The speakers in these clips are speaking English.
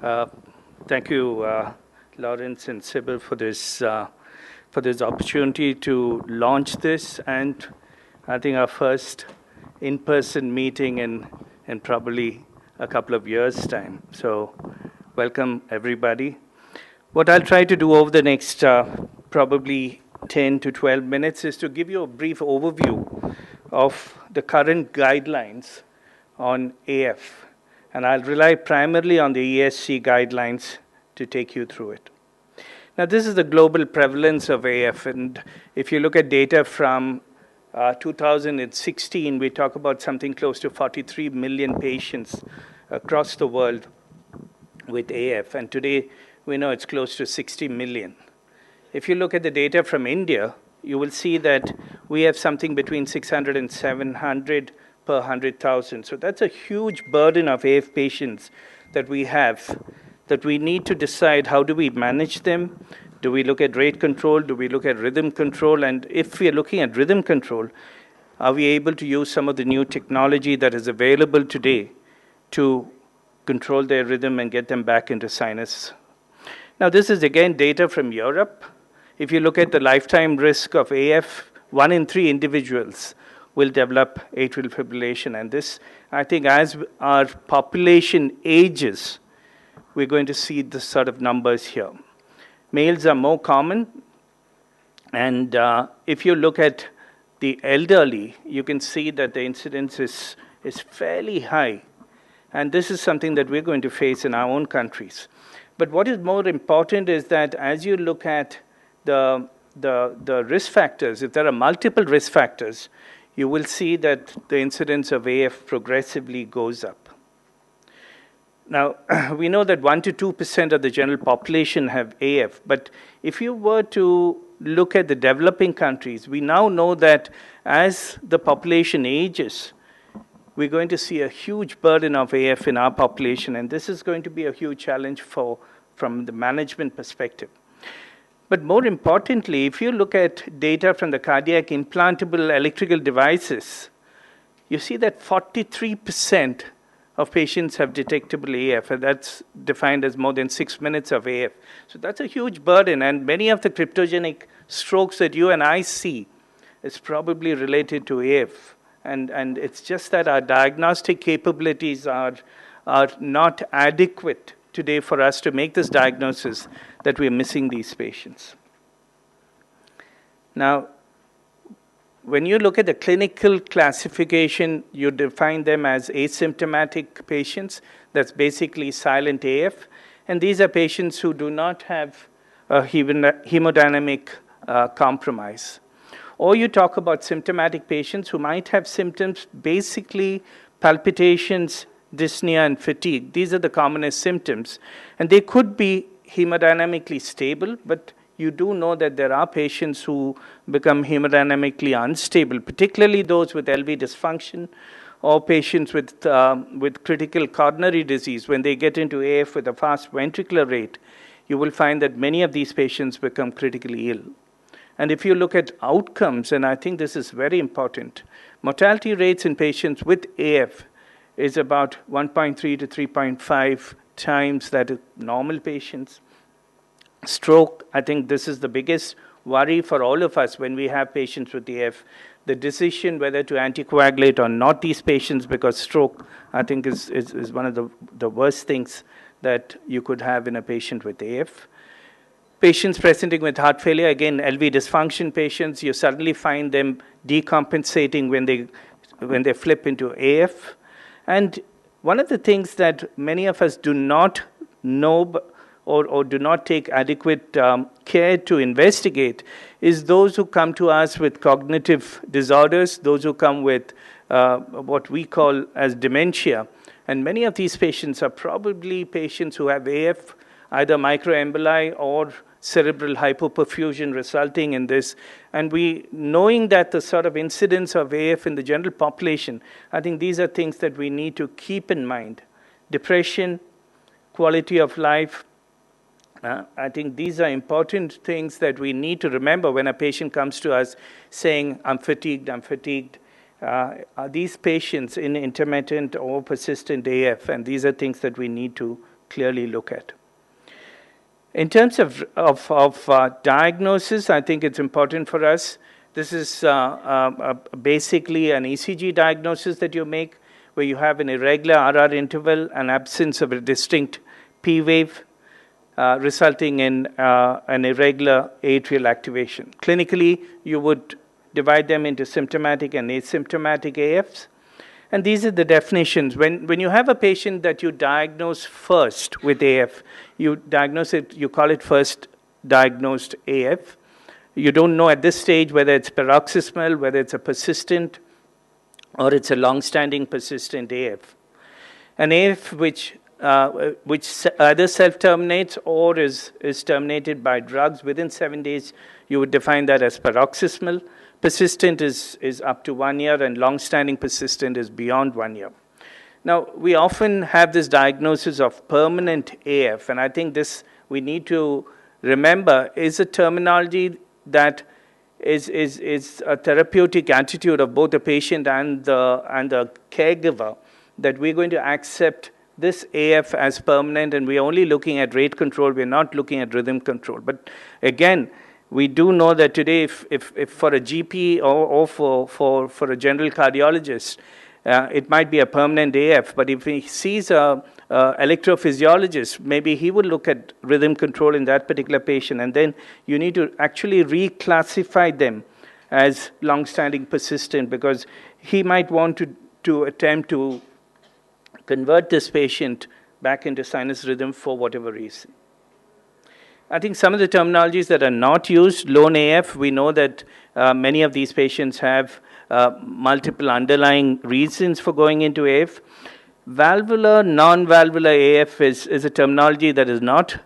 Uh, Thank you, Lawrence and Sybil, for this opportunity to launch this, and I think our first in-person meeting in probably a couple of years' time. So, welcome everybody. What I'll try to do over the next probably 10 to 12 minutes is to give you a brief overview of the current guidelines on AF. And I'll rely primarily on the ESC guidelines to take you through it. Now, this is the global prevalence of AF, and if you look at data from 2016, we talk about something close to 43 million patients across the world with AF, and today we know it's close to 60 million. If you look at the data from India, you will see that we have something between 600 and 700 per 100,000. So that's a huge burden of AF patients that we have, that we need to decide how do we manage them. Do we look at rate control? Do we look at rhythm control? And if we are looking at rhythm control, are we able to use some of the new technology that is available today to control their rhythm and get them back into sinus? Now, this is again data from Europe. If you look at the lifetime risk of AF, 1 in 3 individuals will develop atrial fibrillation. And this, I think, as our population ages, we're going to see this sort of numbers here. Males are more common. And if you look at the elderly, you can see that the incidence is fairly high. And this is something that we're going to face in our own countries. But what is more important is that as you look at the risk factors, if there are multiple risk factors, you will see that the incidence of AF progressively goes up. Now, we know that 1 to 2% of the general population have AF, but if you were to look at the developing countries, we now know that as the population ages, we're going to see a huge burden of AF in our population, and this is going to be a huge challenge from the management perspective. But more importantly, if you look at data from the cardiac implantable electrical devices, you see that 43% of patients have detectable AF, and that's defined as more than 6 minutes of AF. So that's a huge burden, and many of the cryptogenic strokes that you and I see is probably related to AF. And it's just that our diagnostic capabilities are not adequate today for us to make this diagnosis that we're missing these patients. Now, when you look at the clinical classification, you define them as asymptomatic patients. That's basically silent AF. And these are patients who do not have a hemodynamic compromise. Or you talk about symptomatic patients who might have symptoms, basically palpitations, dyspnea, and fatigue. These are the commonest symptoms. And they could be hemodynamically stable, but you do know that there are patients who become hemodynamically unstable, particularly those with LV dysfunction or patients with critical coronary disease. When they get into AF with a fast ventricular rate, you will find that many of these patients become critically ill. And if you look at outcomes, and I think this is very important, mortality rates in patients with AF is about 1.3 to 3.5 times that of normal patients. Stroke, I think this is the biggest worry for all of us when we have patients with AF. The decision whether to anticoagulate or not these patients, because stroke, I think, is one of the worst things that you could have in a patient with AF. Patients presenting with heart failure, again, LV dysfunction patients, you suddenly find them decompensating when they flip into AF. And one of the things that many of us do not know or do not take adequate care to investigate is those who come to us with cognitive disorders, those who come with what we call as dementia. And many of these patients are probably patients who have AF, either microemboli or cerebral hypoperfusion resulting in this. And knowing that the sort of incidence of AF in the general population, I think these are things that we need to keep in mind. Depression, quality of life, I think these are important things that we need to remember when a patient comes to us saying, I'm fatigued. Are these patients in intermittent or persistent AF? And these are things that we need to clearly look at. In terms of diagnosis, I think it's important for us. This is basically an ECG diagnosis that you make, where you have an irregular RR interval and absence of a distinct P wave, resulting in an irregular atrial activation. Clinically, you would divide them into symptomatic and asymptomatic AFs. And these are the definitions. When you have a patient that you diagnose first with AF, you diagnose it, you call it first diagnosed AF. You don't know at this stage whether it's paroxysmal, whether it's a persistent, or it's a long-standing persistent AF. An AF which either self-terminates or is terminated by drugs within 7 days, you would define that as paroxysmal. Persistent is up to 1 year, and long-standing persistent is beyond 1 year. Now, we often have this diagnosis of permanent AF, and I think this we need to remember is a terminology that is a therapeutic attitude of both the patient and the caregiver, that we're going to accept this AF as permanent, and we're only looking at rate control, we're not looking at rhythm control. But again, we do know that today, if for a GP or for a general cardiologist, it might be a permanent AF, but if he sees a electrophysiologist, maybe he would look at rhythm control in that particular patient, and then you need to actually reclassify them as long-standing persistent, because he might want to attempt to convert this patient back into sinus rhythm for whatever reason. I think some of the terminologies that are not used, lone AF, we know that many of these patients have multiple underlying reasons for going into AF. Valvular, non-valvular AF is a terminology that is the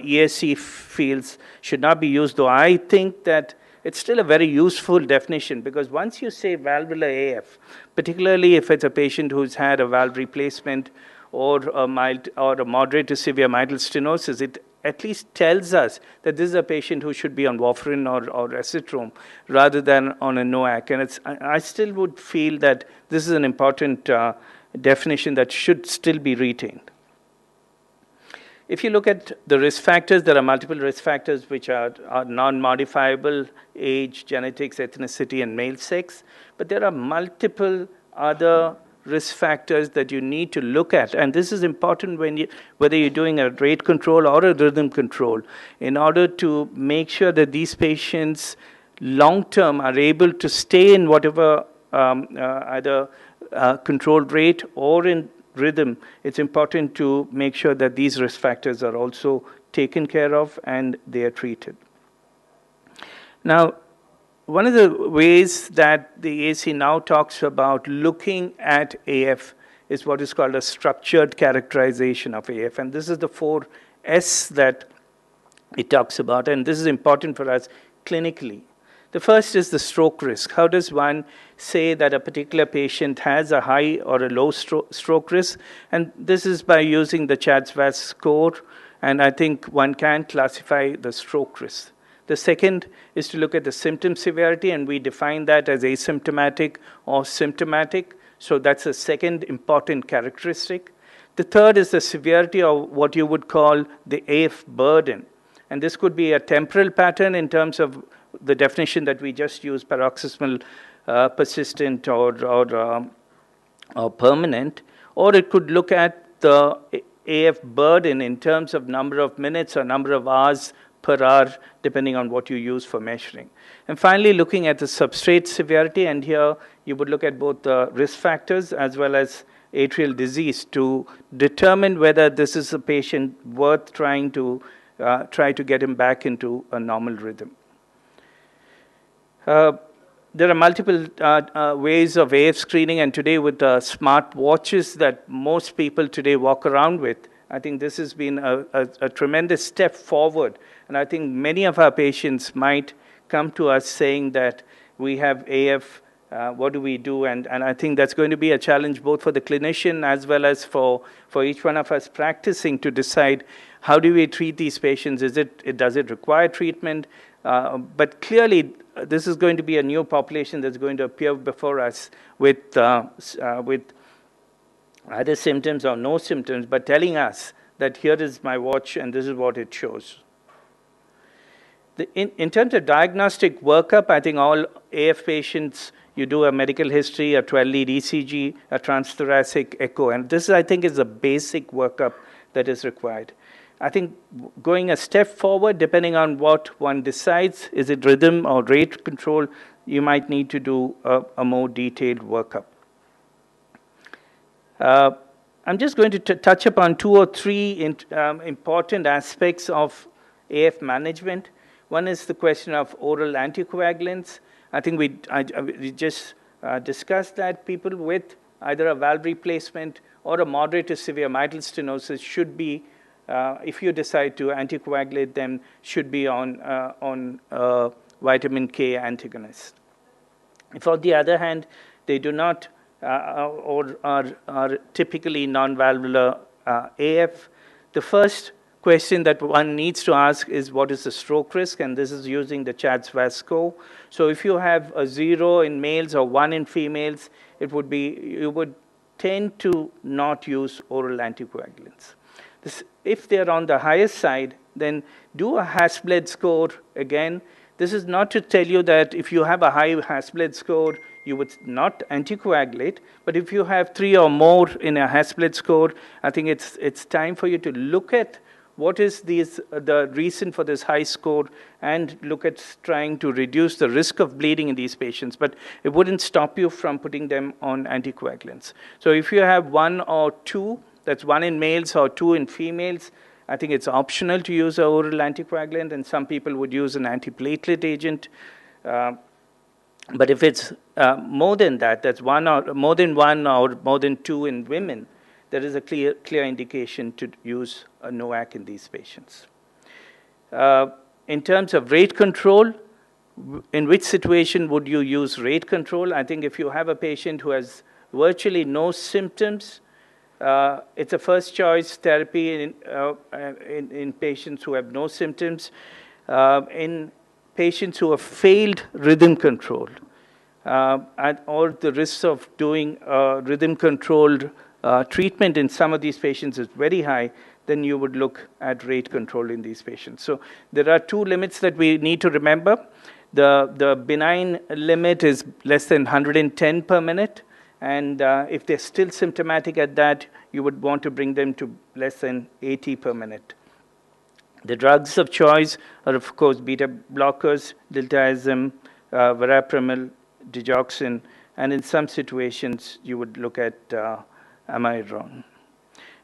ESC feels should not be used, though I think that it's still a very useful definition, because once you say valvular AF, particularly if it's a patient who's had a valve replacement or a mild or a moderate to severe mitral stenosis, it at least tells us that this is a patient who should be on warfarin or acetylene rather than on a NOAC. And I still would feel that this is an important definition that should still be retained. If you look at the risk factors, there are multiple risk factors which are non-modifiable: age, genetics, ethnicity, and male sex. But there are multiple other risk factors that you need to look at. And this is important whether you're doing a rate control or a rhythm control, in order to make sure that these patients long-term are able to stay in whatever either controlled rate or in rhythm. It's important to make sure that these risk factors are also taken care of and they are treated. Now, one of the ways that the AAC now talks about looking at AF is what is called a structured characterization of AF. And this is the 4 S that it talks about. And this is important for us clinically. The first is the stroke risk. How does one say that a particular patient has a high or a low stroke risk? And this is by using the CHA2DS2-VASc score. And I think one can classify the stroke risk. The second is to look at the symptom severity, and we define that as asymptomatic or symptomatic. So that's a second important characteristic. The third is the severity of what you would call the AF burden. And this could be a temporal pattern in terms of the definition that we just used, paroxysmal, persistent, or permanent. Or it could look at the AF burden in terms of number of minutes or number of hours per hour, depending on what you use for measuring. And finally, looking at the substrate severity, and here you would look at both the risk factors as well as atrial disease to determine whether this is a patient worth trying to get him back into a normal rhythm. There are multiple ways of AF screening, and today with the smart watches that most people today walk around with, I think this has been a tremendous step forward. And I think many of our patients might come to us saying that we have AF, what do we do? And I think that's going to be a challenge both for the clinician as well as for each one of us practicing to decide how do we treat these patients? Does it require treatment? But clearly, this is going to be a new population that's going to appear before us with either symptoms or no symptoms, but telling us that here is my watch and this is what it shows. In terms of diagnostic workup, I think all AF patients, you do a medical history, a 12-lead ECG, a transthoracic echo, and this, I think, is a basic workup that is required. I think going a step forward, depending on what one decides, is it rhythm or rate control, you might need to do a more detailed workup. I'm just going to touch upon 2 or 3 important aspects of AF management. One is the question of oral anticoagulants. I think we just discussed that people with either a valve replacement or a moderate to severe mitral stenosis should be, if you decide to anticoagulate them, should be on vitamin K antagonist. If on the other hand, they do not or are typically non-valvular AF, the first question that one needs to ask is what is the stroke risk, and this is using the CHADS-VAS score. So if you have a 0 in males or 1 in females, it would be, you would tend to not use oral anticoagulants. If they're on the highest side, then do a Hasbled score again. This is not to tell you that if you have a high Hasbled score, you would not anticoagulate, but if you have 3 or more in a Hasbled score, I think it's time for you to look at what is the reason for this high score and look at trying to reduce the risk of bleeding in these patients, but it wouldn't stop you from putting them on anticoagulants. So if you have 1 or 2, that's 1 in males or 2 in females, I think it's optional to use an oral anticoagulant, and some people would use an antiplatelet agent. But if it's more than that, that's 1 or more than 1 or more than 2 in women, there is a clear indication to use a NOAC in these patients. In terms of rate control, in which situation would you use rate control? I think if you have a patient who has virtually no symptoms, it's a first choice therapy in patients who have no symptoms. In patients who have failed rhythm control, or the risks of doing rhythm controlled treatment in some of these patients is very high, then you would look at rate control in these patients. So there are 2 limits that we need to remember. The benign limit is less than 110 per minute, and if they're still symptomatic at that, you would want to bring them to less than 80 per minute. The drugs of choice are, of course, beta blockers, diltiazem, verapamil, digoxin, and in some situations, you would look at amiodarone.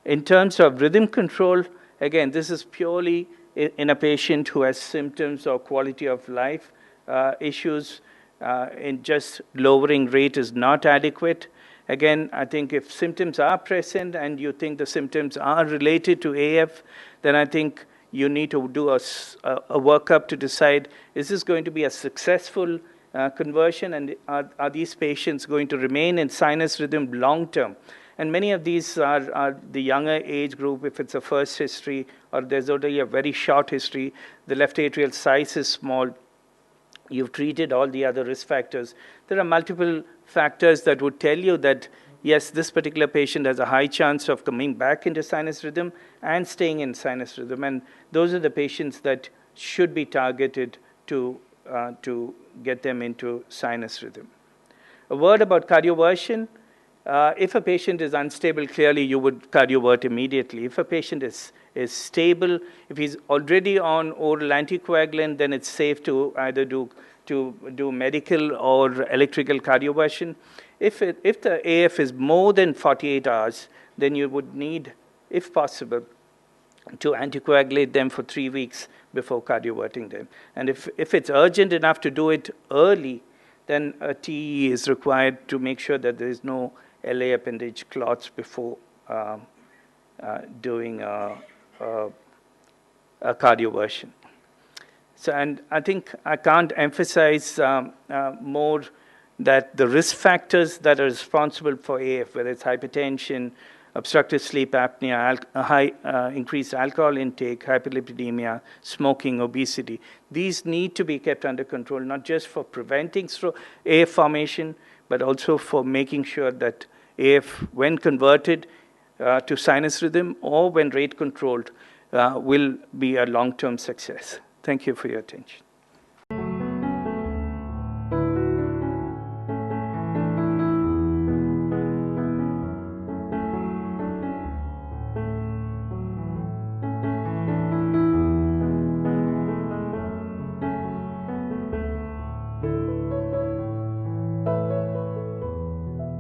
In terms of rhythm control, again, this is purely in a patient who has symptoms or quality of life issues. In just lowering rate is not adequate. Again, I think if symptoms are present and you think the symptoms are related to AF, then I think you need to do a workup to decide, is this going to be a successful conversion, and are these patients going to remain in sinus rhythm long term? And many of these are the younger age group. If it's a first history or there's already a very short history, the left atrial size is small, you've treated all the other risk factors. There are multiple factors that would tell you that, yes, this particular patient has a high chance of coming back into sinus rhythm and staying in sinus rhythm. And those are the patients that should be targeted to get them into sinus rhythm. A word about cardioversion. If a patient is unstable, clearly you would cardiovert immediately. If a patient is stable, if he's already on oral anticoagulant, then it's safe to either do medical or electrical cardioversion. If the AF is more than 48 hours, then you would need, if possible, to anticoagulate them for 3 weeks before cardioverting them. And if it's urgent enough to do it early, then a TE is required to make sure that there is no LA appendage clots before doing a cardioversion. So, and I think I can't emphasize more that the risk factors that are responsible for AF, whether it's hypertension, obstructive sleep apnea, increased alcohol intake, hyperlipidemia, smoking, obesity, these need to be kept under control, not just for preventing AF formation, but also for making sure that AF, when converted to sinus rhythm or when rate controlled, will be a long-term success. Thank you for your attention.